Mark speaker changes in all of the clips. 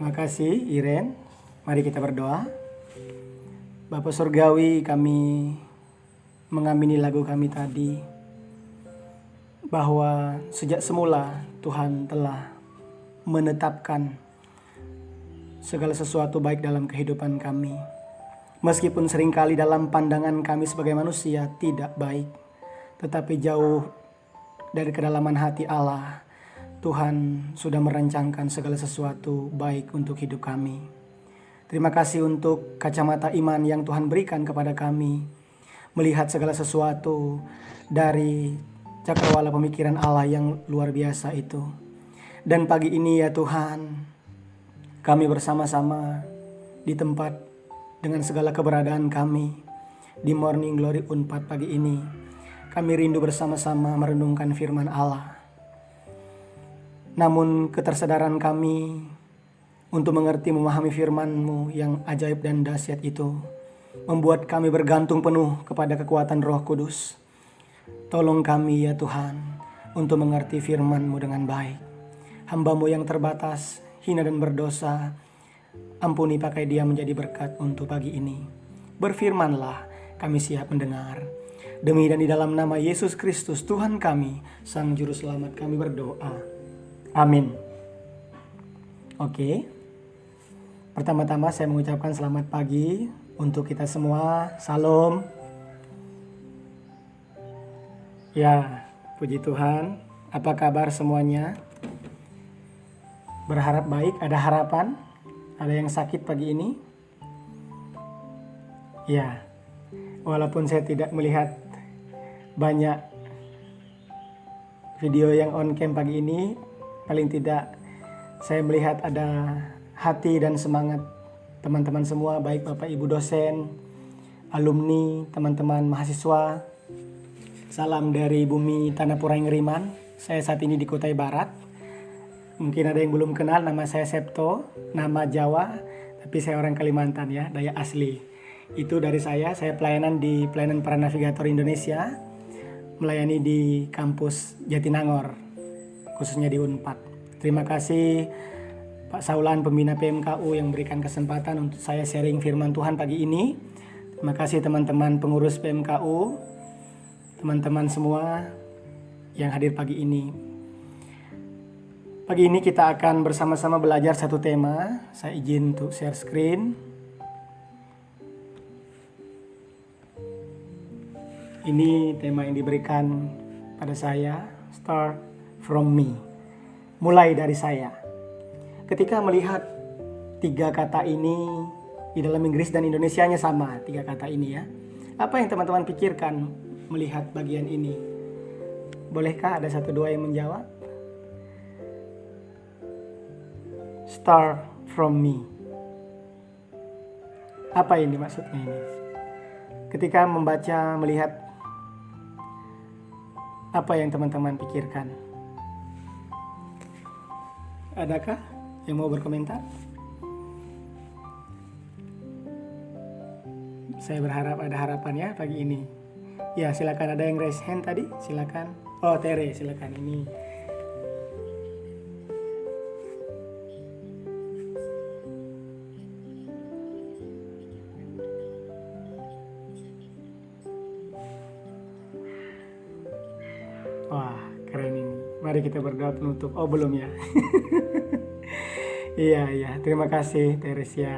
Speaker 1: Makasih Iren. Mari kita berdoa. Bapa Surgawi, kami mengamini lagu kami tadi, bahwa sejak semula Tuhan telah menetapkan segala sesuatu baik dalam kehidupan kami. Meskipun seringkali dalam pandangan kami sebagai manusia tidak baik, tetapi jauh dari kedalaman hati Allah, Tuhan sudah merancangkan segala sesuatu baik untuk hidup kami. Terima kasih untuk kacamata iman yang Tuhan berikan kepada kami, melihat segala sesuatu dari cakrawala pemikiran Allah yang luar biasa itu. Dan pagi ini ya Tuhan, kami bersama-sama di tempat dengan segala keberadaan kami di Morning Glory Unpad pagi ini. Kami rindu bersama-sama merenungkan firman Allah. Namun ketersadaran kami untuk mengerti memahami firman-Mu yang ajaib dan dahsyat itu membuat kami bergantung penuh kepada kekuatan Roh Kudus. Tolong kami ya Tuhan untuk mengerti firman-Mu dengan baik. Hamba-Mu yang terbatas, hina dan berdosa, ampuni pakai dia menjadi berkat untuk pagi ini. Berfirmanlah, kami siap mendengar. Demi dan di dalam nama Yesus Kristus Tuhan kami, Sang Juru Selamat kami berdoa. Amin. Oke. Pertama-tama saya mengucapkan selamat pagi untuk kita semua. Salam. Ya, puji Tuhan. Apa kabar semuanya? Berharap baik, ada harapan? Ada yang sakit pagi ini? Ya, walaupun saya tidak melihat banyak video yang on cam pagi ini, paling tidak saya melihat ada hati dan semangat teman-teman semua, baik Bapak Ibu dosen, alumni, teman-teman mahasiswa. Salam dari bumi Tanah Pura Ngeriman. Saya saat ini di Kutai Barat. Mungkin ada yang belum kenal, nama saya Septo, nama Jawa, tapi saya orang Kalimantan ya, Dayak asli. Itu dari saya pelayanan di Pelayanan Para Navigator Indonesia, melayani di kampus Jatinangor, khususnya di Unpad. Terima kasih Pak Saulan, pembina PMKU yang berikan kesempatan untuk saya sharing firman Tuhan pagi ini. Terima kasih teman-teman pengurus PMKU, teman-teman semua yang hadir pagi ini. Pagi ini kita akan bersama-sama belajar satu tema. Saya izin untuk share screen. Ini tema yang diberikan pada saya, Start From Me. Mulai dari saya. Ketika melihat tiga kata ini di dalam Inggris dan Indonesianya sama, tiga kata ini ya. Apa yang teman-teman pikirkan melihat bagian ini? Bolehkah ada satu dua yang menjawab? Start from me. Apa ini maksudnya ini? Ketika membaca, melihat, apa yang teman-teman pikirkan? Adakah yang mau berkomentar? Saya berharap ada harapan ya pagi ini. Ya, silakan, ada yang raise hand tadi, silakan. Oh, Tere, silakan ini. Wah, keren ini. Mari kita berdoa penutup. Oh, belum ya. Iya, terima kasih Teresia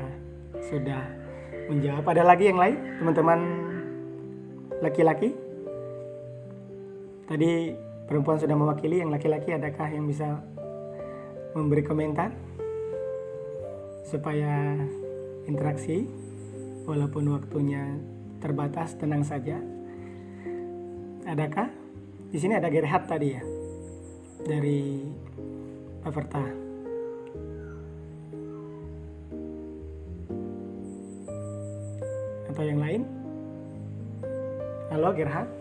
Speaker 1: sudah menjawab. Ada lagi yang lain, teman-teman laki-laki? Tadi perempuan sudah mewakili, yang laki-laki adakah yang bisa memberi komentar? Supaya interaksi, walaupun waktunya terbatas, tenang saja. Adakah? Di sini ada Gerhard tadi ya, dari Paverta. Atau yang lain? Halo Gerhard,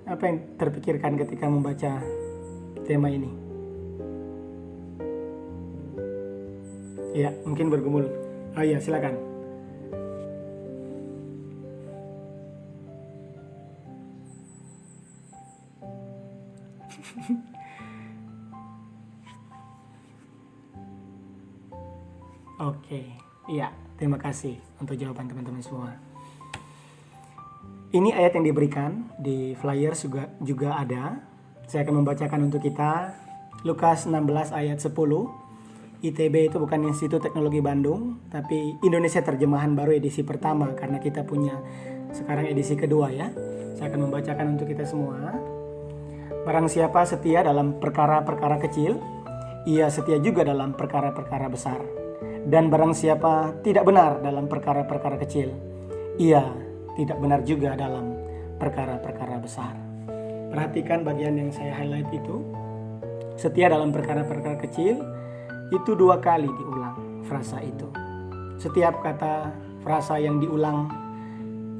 Speaker 1: apa yang terpikirkan ketika membaca tema ini? Ya, mungkin bergumul. Oh iya, silakan. Oke, iya, terima kasih untuk jawaban teman-teman semua. Ini ayat yang diberikan di flyer juga ada. Saya akan membacakan untuk kita. Lukas 16 ayat 10. ITB itu bukan Institut Teknologi Bandung, tapi Indonesia Terjemahan Baru edisi pertama, karena kita punya sekarang edisi kedua ya. Saya akan membacakan untuk kita semua. Barang siapa setia dalam perkara-perkara kecil, ia setia juga dalam perkara-perkara besar. Dan barang siapa tidak benar dalam perkara-perkara kecil, ia tidak benar juga dalam perkara-perkara besar. Perhatikan bagian yang saya highlight itu. Setia dalam perkara-perkara kecil, itu 2 kali diulang frasa itu. Setiap kata frasa yang diulang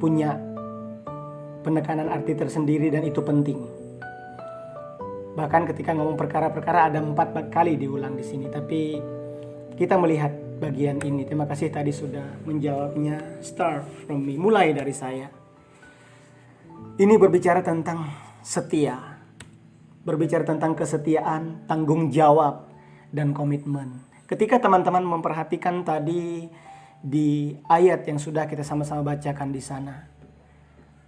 Speaker 1: punya penekanan arti tersendiri dan itu penting. Bahkan ketika ngomong perkara-perkara ada 4 kali diulang di sini, tapi kita melihat bagian ini. Terima kasih tadi sudah menjawabnya. Start from me, mulai dari saya. Ini berbicara tentang setia. Berbicara tentang kesetiaan, tanggung jawab, dan komitmen. Ketika teman-teman memperhatikan tadi di ayat yang sudah kita sama-sama bacakan di sana.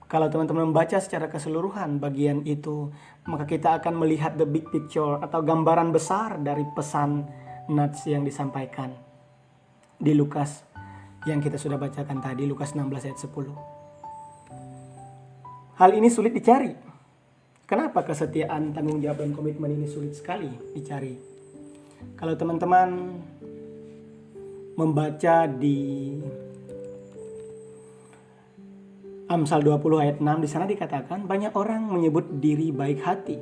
Speaker 1: Kalau teman-teman membaca secara keseluruhan bagian itu, maka kita akan melihat the big picture atau gambaran besar dari pesan nats yang disampaikan di Lukas yang kita sudah bacakan tadi, Lukas 16 ayat 10. Hal ini sulit dicari. Kenapa kesetiaan, tanggung jawab, dan komitmen ini sulit sekali dicari? Kalau teman-teman membaca di Amsal 20 ayat 6, di sana dikatakan banyak orang menyebut diri baik hati,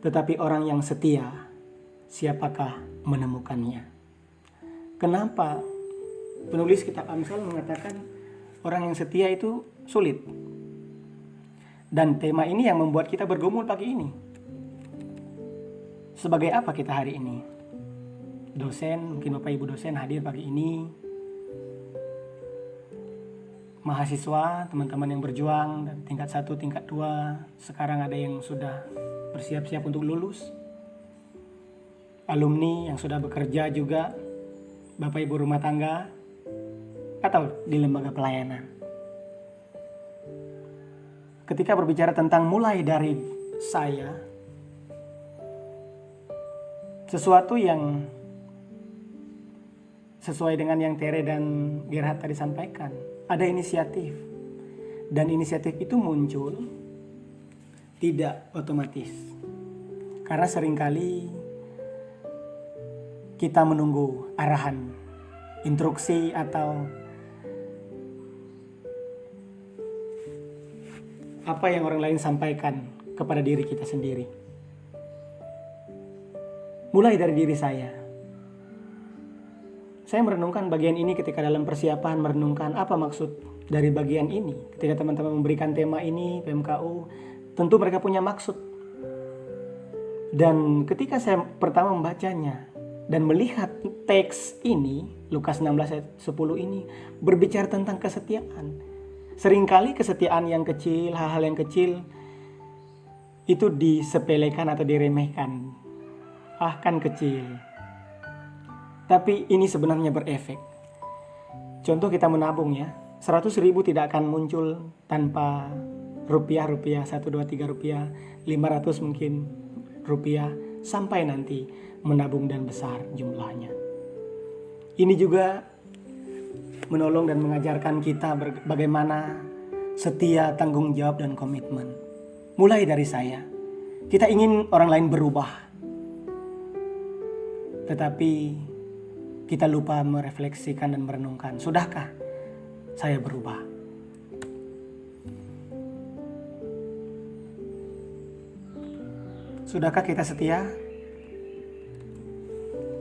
Speaker 1: tetapi orang yang setia, siapakah menemukannya? Kenapa penulis kitab Amsal mengatakan orang yang setia itu sulit? Dan tema ini yang membuat kita bergumul pagi ini. Sebagai apa kita hari ini? Dosen, mungkin Bapak Ibu dosen hadir pagi ini. Mahasiswa, teman-teman yang berjuang dan tingkat 1, tingkat 2, sekarang ada yang sudah bersiap-siap untuk lulus. Alumni yang sudah bekerja juga, Bapak Ibu rumah tangga, atau di lembaga pelayanan. Ketika berbicara tentang mulai dari saya, sesuatu yang sesuai dengan yang Tere dan Gerhard tadi sampaikan, ada inisiatif. Dan inisiatif itu muncul tidak otomatis. Karena seringkali kita menunggu arahan, instruksi atau apa yang orang lain sampaikan kepada diri kita sendiri. Mulai dari diri saya. Saya merenungkan bagian ini ketika dalam persiapan merenungkan apa maksud dari bagian ini. Ketika teman-teman memberikan tema ini, PMKU, tentu mereka punya maksud. Dan ketika saya pertama membacanya dan melihat teks ini, Lukas 16 ayat 10 ini berbicara tentang kesetiaan. Seringkali kesetiaan yang kecil, hal-hal yang kecil itu disepelekan atau diremehkan. Ah, kan kecil. Tapi ini sebenarnya berefek. Contoh kita menabung ya. 100.000 tidak akan muncul tanpa rupiah, 1, 2, 3 rupiah, 500 mungkin rupiah, sampai nanti menabung dan besar jumlahnya. Ini juga menolong dan mengajarkan kita bagaimana setia, tanggung jawab, dan komitmen. Mulai dari saya. Kita ingin orang lain berubah. Tetapi kita lupa merefleksikan dan merenungkan. Sudahkah saya berubah? Sudahkah kita setia?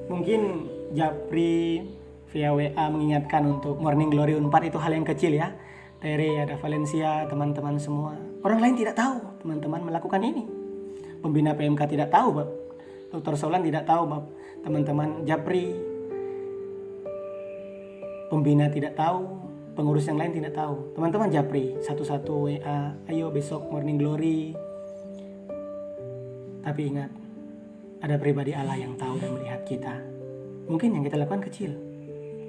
Speaker 1: Mungkin Japri via WA mengingatkan untuk Morning Glory Unpad, itu hal yang kecil ya. Tere, ada Valencia, teman-teman semua. Orang lain tidak tahu teman-teman melakukan ini. Pembina PMK tidak tahu, Bab. Dr. Solan tidak tahu, Bab. Teman-teman Japri, pembina tidak tahu, pengurus yang lain tidak tahu. Teman-teman Japri, satu-satu WA, ayo besok Morning Glory. Tapi ingat, ada pribadi Allah yang tahu dan melihat kita. Mungkin yang kita lakukan kecil,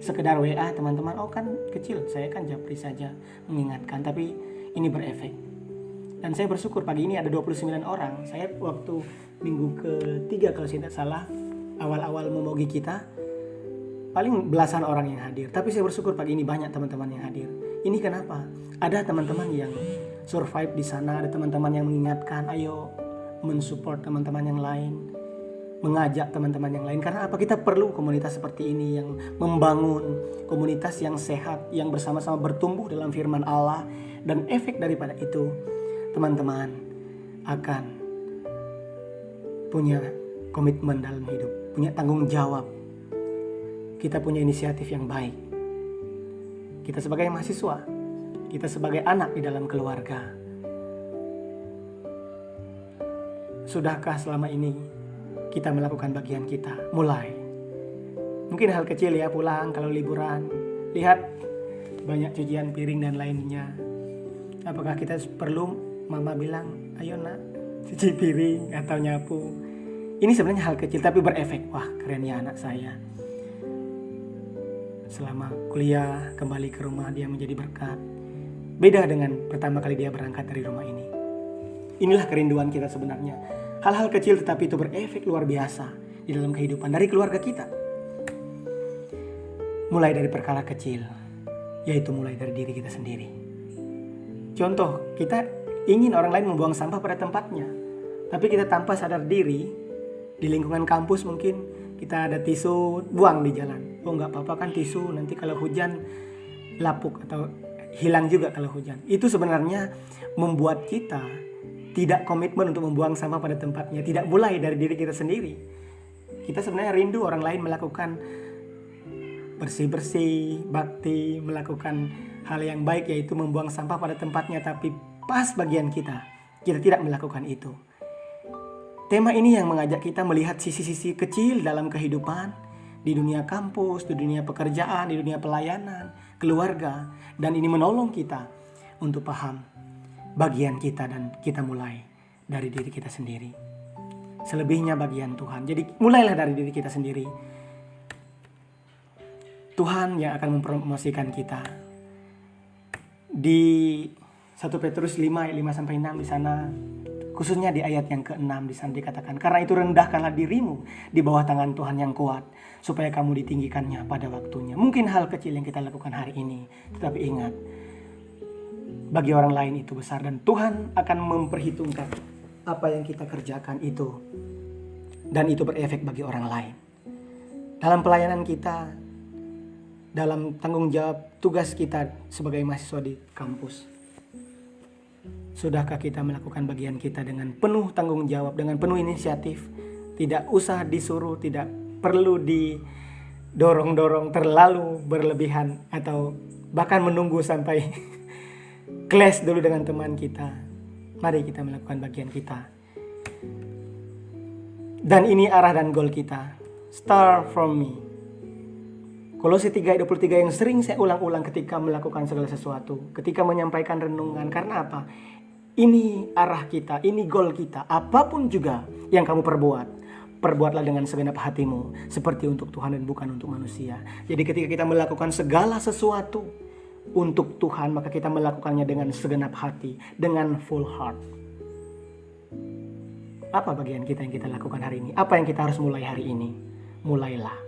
Speaker 1: sekedar WA teman-teman, oh kan kecil, saya kan japri saja mengingatkan, tapi ini berefek. Dan saya bersyukur pagi ini ada 29 orang. Saya waktu minggu ketiga kalau saya tidak salah, awal-awal memogi kita, paling belasan orang yang hadir. Tapi saya bersyukur pagi ini banyak teman-teman yang hadir. Ini kenapa? Ada teman-teman yang survive di sana, ada teman-teman yang mengingatkan, ayo mensupport teman-teman yang lain, mengajak teman-teman yang lain. Karena apa? Kita perlu komunitas seperti ini yang membangun komunitas yang sehat, yang bersama-sama bertumbuh dalam firman Allah. Dan efek daripada itu, teman-teman akan punya komitmen dalam hidup, punya tanggung jawab. Kita punya inisiatif yang baik. Kita sebagai mahasiswa, kita sebagai anak di dalam keluarga. Sudahkah selama ini kita melakukan bagian kita? Mulai. Mungkin hal kecil ya, pulang kalau liburan, lihat banyak cucian piring dan lainnya. Apakah kita perlu mama bilang, ayo nak cuci piring atau nyapu? Ini sebenarnya hal kecil tapi berefek. Wah, keren ya anak saya. Selama kuliah kembali ke rumah dia menjadi berkat. Beda dengan pertama kali dia berangkat dari rumah ini. Inilah kerinduan kita sebenarnya. Hal-hal kecil tetapi itu berefek luar biasa di dalam kehidupan dari keluarga kita. Mulai dari perkara kecil, yaitu mulai dari diri kita sendiri. Contoh, kita ingin orang lain membuang sampah pada tempatnya, tapi kita tanpa sadar diri, di lingkungan kampus mungkin kita ada tisu, buang di jalan. Oh nggak apa-apa kan tisu, nanti kalau hujan lapuk atau hilang juga kalau hujan. Itu sebenarnya membuat kita tidak komitmen untuk membuang sampah pada tempatnya, tidak mulai dari diri kita sendiri. Kita sebenarnya rindu orang lain melakukan bersih-bersih, bakti, melakukan hal yang baik yaitu membuang sampah pada tempatnya, tapi pas bagian kita tidak melakukan itu. Tema ini yang mengajak kita melihat sisi-sisi kecil dalam kehidupan, di dunia kampus, di dunia pekerjaan, di dunia pelayanan, keluarga, dan ini menolong kita untuk paham bagian kita dan kita mulai dari diri kita sendiri. Selebihnya bagian Tuhan. Jadi mulailah dari diri kita sendiri. Tuhan yang akan mempromosikan kita. Di 1 Petrus 5 ayat 5-6 di sana, khususnya di ayat yang ke-6 di sana dikatakan, karena itu rendahkanlah dirimu di bawah tangan Tuhan yang kuat, supaya kamu ditinggikannya pada waktunya. Mungkin hal kecil yang kita lakukan hari ini, tetapi ingat, bagi orang lain itu besar dan Tuhan akan memperhitungkan apa yang kita kerjakan itu, dan itu berefek bagi orang lain. Dalam pelayanan kita, dalam tanggung jawab tugas kita sebagai mahasiswa di kampus, sudahkah kita melakukan bagian kita dengan penuh tanggung jawab, dengan penuh inisiatif? Tidak usah disuruh, tidak perlu didorong-dorong terlalu berlebihan, atau bahkan menunggu sampai kelas dulu dengan teman kita. Mari kita melakukan bagian kita. Dan ini arah dan goal kita. Start from me. Kolose 3 ayat 23 yang sering saya ulang-ulang ketika melakukan segala sesuatu, ketika menyampaikan renungan. Karena apa? Ini arah kita, ini goal kita. Apapun juga yang kamu perbuatlah dengan segenap hatimu, seperti untuk Tuhan dan bukan untuk manusia. Jadi ketika kita melakukan segala sesuatu untuk Tuhan, maka kita melakukannya dengan segenap hati, dengan full heart. Apa bagian kita yang kita lakukan hari ini? Apa yang kita harus mulai hari ini? Mulailah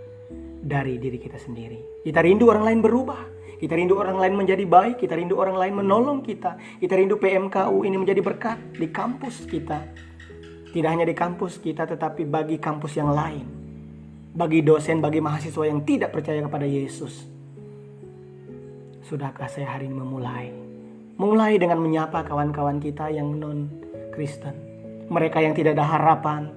Speaker 1: dari diri kita sendiri. Kita rindu orang lain berubah. Kita rindu orang lain menjadi baik. Kita rindu orang lain menolong kita. Kita rindu PMKU ini menjadi berkat di kampus kita. Tidak hanya di kampus kita, tetapi bagi kampus yang lain. Bagi dosen, bagi mahasiswa yang tidak percaya kepada Yesus. Sudahkah saya hari ini memulai? Mulai dengan menyapa kawan-kawan kita yang non-Kristen. Mereka yang tidak ada harapan.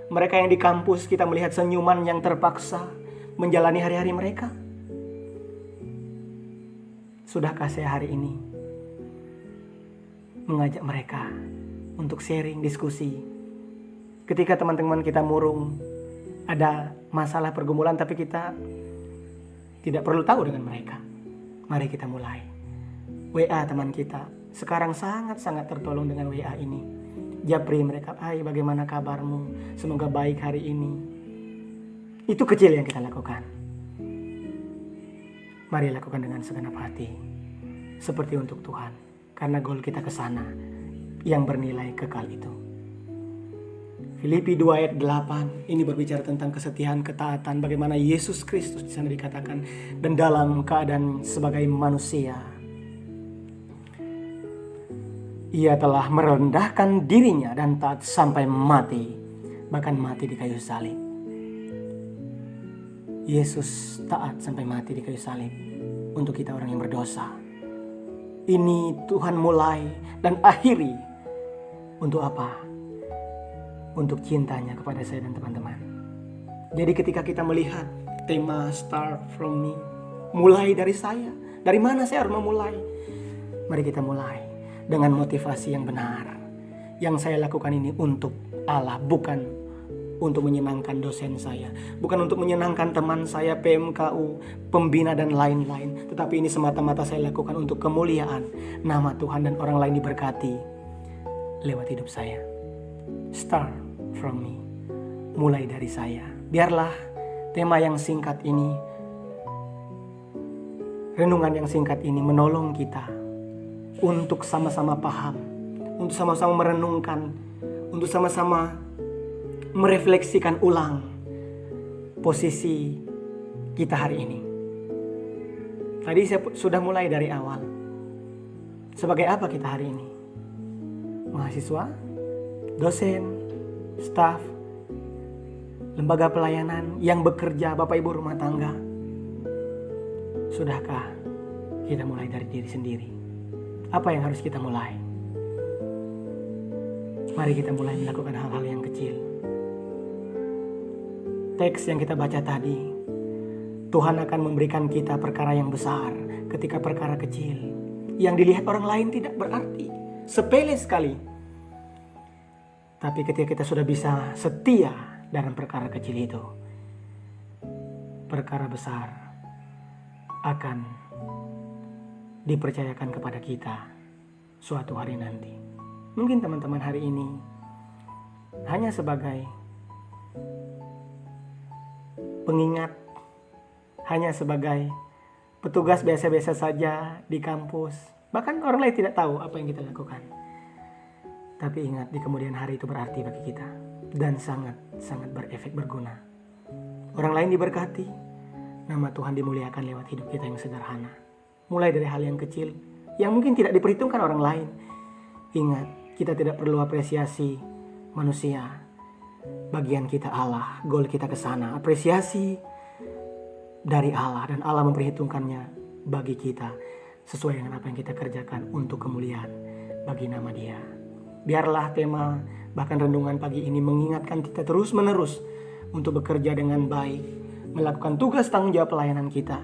Speaker 1: Mereka yang di kampus kita melihat senyuman yang terpaksa menjalani hari-hari mereka. Sudahkah saya hari ini mengajak mereka untuk sharing, diskusi? Ketika teman-teman kita murung, ada masalah pergumulan, tapi kita tidak perlu tahu dengan mereka. Mari kita mulai. WA teman kita sekarang sangat-sangat tertolong dengan WA ini. Japri mereka, hai bagaimana kabarmu? Semoga baik hari ini. Itu kecil yang kita lakukan. Mari lakukan dengan segenap hati, seperti untuk Tuhan, karena goal kita ke sana yang bernilai kekal itu. Filipi 2 ayat 8 ini berbicara tentang kesetiaan, ketaatan, bagaimana Yesus Kristus di sana dikatakan, dan dalam keadaan sebagai manusia, Ia telah merendahkan dirinya dan taat sampai mati, bahkan mati di kayu salib. Yesus taat sampai mati di kayu salib untuk kita orang yang berdosa. Ini Tuhan mulai dan akhiri untuk apa? Untuk cintanya kepada saya dan teman-teman. Jadi ketika kita melihat tema Start From Me, mulai dari saya, dari mana saya harus memulai? Mari kita mulai dengan motivasi yang benar. Yang saya lakukan ini untuk Allah, bukan untuk menyenangkan dosen saya, bukan untuk menyenangkan teman saya, PMKU, pembina dan lain-lain. Tetapi ini semata-mata saya lakukan untuk kemuliaan nama Tuhan dan orang lain diberkati lewat hidup saya. Start from me, mulai dari saya. Biarlah tema yang singkat ini, renungan yang singkat ini menolong kita untuk sama-sama paham, untuk sama-sama merenungkan, untuk sama-sama merefleksikan ulang posisi kita hari ini. Tadi saya sudah mulai dari awal. Sebagai apa kita hari ini? Mahasiswa, dosen, staf, lembaga pelayanan yang bekerja, Bapak Ibu rumah tangga. Sudahkah kita mulai dari diri sendiri? Apa yang harus kita mulai? Mari kita mulai melakukan hal-hal yang kecil. Teks yang kita baca tadi, Tuhan akan memberikan kita perkara yang besar ketika perkara kecil yang dilihat orang lain tidak berarti, sepele sekali. Tapi ketika kita sudah bisa setia dalam perkara kecil itu, perkara besar akan dipercayakan kepada kita suatu hari nanti. Mungkin teman-teman hari ini hanya sebagai pengingat, hanya sebagai petugas biasa-biasa saja di kampus. Bahkan orang lain tidak tahu apa yang kita lakukan. Tapi ingat, di kemudian hari itu berarti bagi kita dan sangat berefek, berguna. Orang lain diberkati, nama Tuhan dimuliakan lewat hidup kita yang sederhana. Mulai dari hal yang kecil yang mungkin tidak diperhitungkan orang lain. Ingat, kita tidak perlu apresiasi manusia. Bagian kita Allah, goal kita ke sana, apresiasi dari Allah, dan Allah memperhitungkannya bagi kita sesuai dengan apa yang kita kerjakan untuk kemuliaan bagi nama Dia. Biarlah tema bahkan renungan pagi ini mengingatkan kita terus-menerus untuk bekerja dengan baik, melakukan tugas tanggung jawab pelayanan kita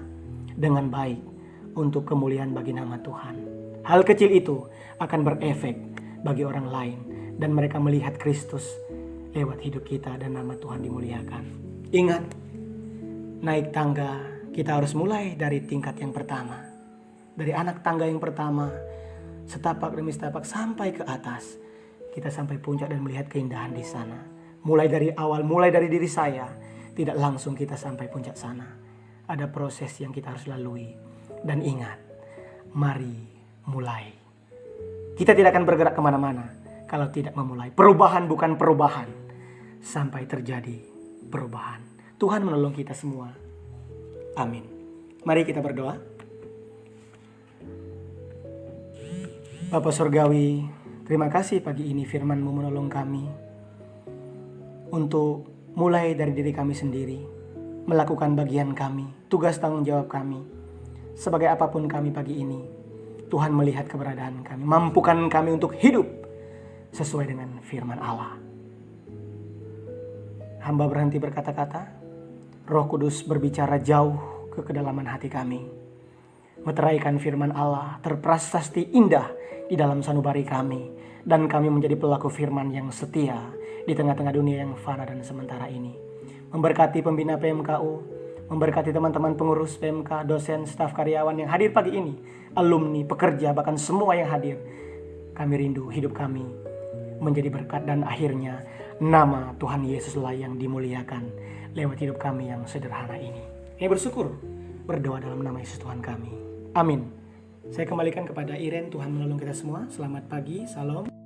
Speaker 1: dengan baik untuk kemuliaan bagi nama Tuhan. Hal kecil itu akan berefek bagi orang lain dan mereka melihat Kristus lewat hidup kita dan nama Tuhan dimuliakan. Ingat, naik tangga kita harus mulai dari tingkat yang pertama. Dari anak tangga yang pertama, setapak demi setapak sampai ke atas. Kita sampai puncak dan melihat keindahan di sana. Mulai dari awal, mulai dari diri saya, tidak langsung kita sampai puncak sana. Ada proses yang kita harus lalui. Dan ingat, mari mulai. Kita tidak akan bergerak kemana-mana kalau tidak memulai. Perubahan bukan perubahan sampai terjadi perubahan. Tuhan menolong kita semua. Amin. Mari kita berdoa. Bapa Surgawi, terima kasih pagi ini firman-Mu menolong kami untuk mulai dari diri kami sendiri, melakukan bagian kami, tugas tanggung jawab kami. Sebagai apapun kami pagi ini, Tuhan melihat keberadaan kami, mampukan kami untuk hidup sesuai dengan firman Allah. Hamba berhenti berkata-kata, Roh Kudus berbicara jauh ke kedalaman hati kami. Meteraikan firman Allah terprasasti indah di dalam sanubari kami. Dan kami menjadi pelaku firman yang setia di tengah-tengah dunia yang fana dan sementara ini. Memberkati pembina PMKU, memberkati teman-teman pengurus PMK, dosen, staf karyawan yang hadir pagi ini, alumni, pekerja, bahkan semua yang hadir. Kami rindu hidup kami menjadi berkat dan akhirnya nama Tuhan Yesuslah yang dimuliakan lewat hidup kami yang sederhana ini. Kami bersyukur berdoa dalam nama Yesus Tuhan kami. Amin. Saya kembalikan kepada Iren. Tuhan menolong kita semua. Selamat pagi. Salam.